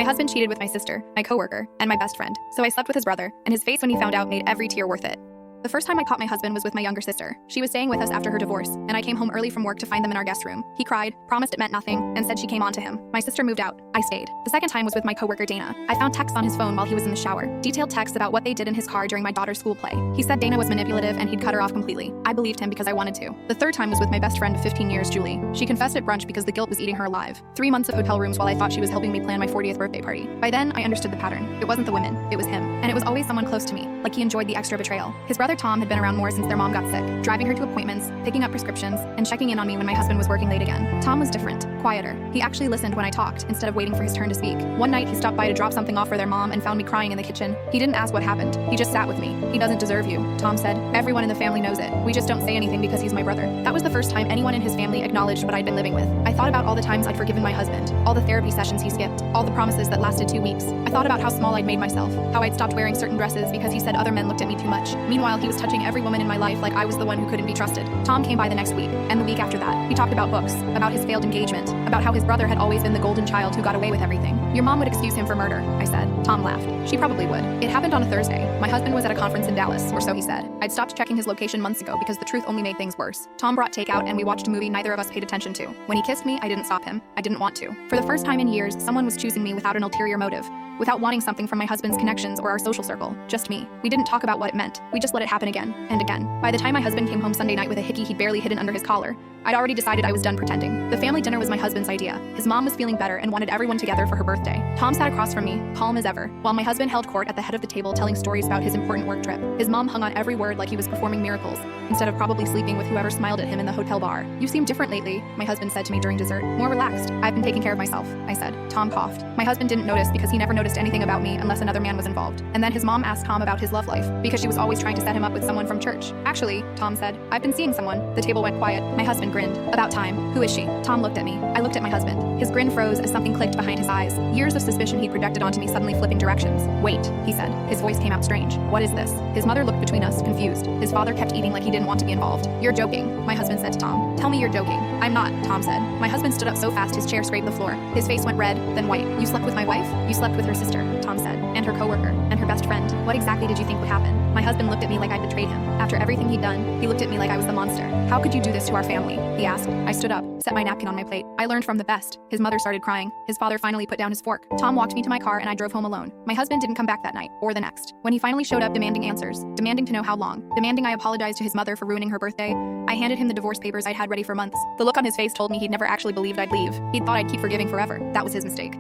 My husband cheated with my sister, my coworker, and my best friend, so I slept with his brother, and his face when he found out made every tear worth it. The first time I caught my husband was with my younger sister. She was staying with us after her divorce, and I came home early from work to find them in our guest room. He cried, promised it meant nothing, and said she came on to him. My sister moved out. I stayed. The second time was with my coworker Dana. I found texts on his phone while he was in the shower. Detailed texts about what they did in his car during my daughter's school play. He said Dana was manipulative and he'd cut her off completely. I believed him because I wanted to. The third time was with my best friend of 15 years, Julie. She confessed at brunch because the guilt was eating her alive. 3 months of hotel rooms while I thought she was helping me plan my 40th birthday party. By then, I understood the pattern. It wasn't the women, it was him. And it was always someone close to me, like he enjoyed the extra betrayal. His brother Tom had been around more since their mom got sick, driving her to appointments, picking up prescriptions, and checking in on me when my husband was working late again. Tom was different, quieter. He actually listened when I talked, instead of waiting for his turn to speak. One night, he stopped by to drop something off for their mom and found me crying in the kitchen. He didn't ask what happened. He just sat with me. He doesn't deserve you, Tom said. Everyone in the family knows it. We just don't say anything because he's my brother. That was the first time anyone in his family acknowledged what I'd been living with. I thought about all the times I'd forgiven my husband, all the therapy sessions he skipped, all the promises that lasted 2 weeks. I thought about how small I'd made myself, how I'd stopped wearing certain dresses because he said other men looked at me too much. Meanwhile, he was touching every woman in my life like I was the one who couldn't be trusted. Tom came by the next week, and the week after that. He talked about books, about his failed engagement, about how his brother had always been the golden child who got away with everything. Your mom would excuse him for murder, I said. Tom laughed. She probably would. It happened on a Thursday. My husband was at a conference in Dallas, or so he said. I'd stopped checking his location months ago because the truth only made things worse. Tom brought takeout and we watched a movie neither of us paid attention to. When he kissed me, I didn't stop him. I didn't want to. For the first time in years, someone was choosing me without an ulterior motive, without wanting something from my husband's connections or our social circle. Just me. We didn't talk about what it meant. We just let it happen again and again. By the time my husband came home Sunday night with a hickey he'd barely hidden under his collar, I'd already decided I was done pretending. The family dinner was my husband's idea. His mom was feeling better and wanted everyone together for her birthday. Tom sat across from me, calm as ever, while my husband held court at the head of the table telling stories about his important work trip. His mom hung on every word like he was performing miracles, instead of probably sleeping with whoever smiled at him in the hotel bar. You seem different lately, my husband said to me during dessert. More relaxed. I've been taking care of myself, I said. Tom coughed. My husband didn't notice because he never noticed anything about me unless another man was involved. And then his mom asked Tom about his love life, because she was always trying to set him up with someone from church. Actually, Tom said, I've been seeing someone. The table went quiet. My husband grinned. About time. Who is she? Tom looked at me. I looked at my husband. His grin froze as something clicked behind his eyes. Years of suspicion he'd projected onto me suddenly flipping directions. Wait, he said. His voice came out strange. What is this? His mother looked between us, confused. His father kept eating like he didn't want to be involved. You're joking, my husband said to Tom. Tell me you're joking. I'm not, Tom said. My husband stood up so fast his chair scraped the floor. His face went red, then white. You slept with my wife? You slept with her sister, Tom said. And her coworker, and her best friend. What exactly did you think would happen? My husband looked at me like I'd betrayed him. After everything he'd done, he looked at me like I was the monster. How could you do this to our family? He asked. I stood up, set my napkin on my plate. I learned from the best. His mother started crying. His father finally put down his fork. Tom walked me to my car and I drove home alone. My husband didn't come back that night, or the next. When he finally showed up demanding answers, demanding to know how long, demanding I apologize to his mother for ruining her birthday, I handed him the divorce papers I'd had ready for months. The look on his face told me he'd never actually believed I'd leave. He'd thought I'd keep forgiving forever. That was his mistake.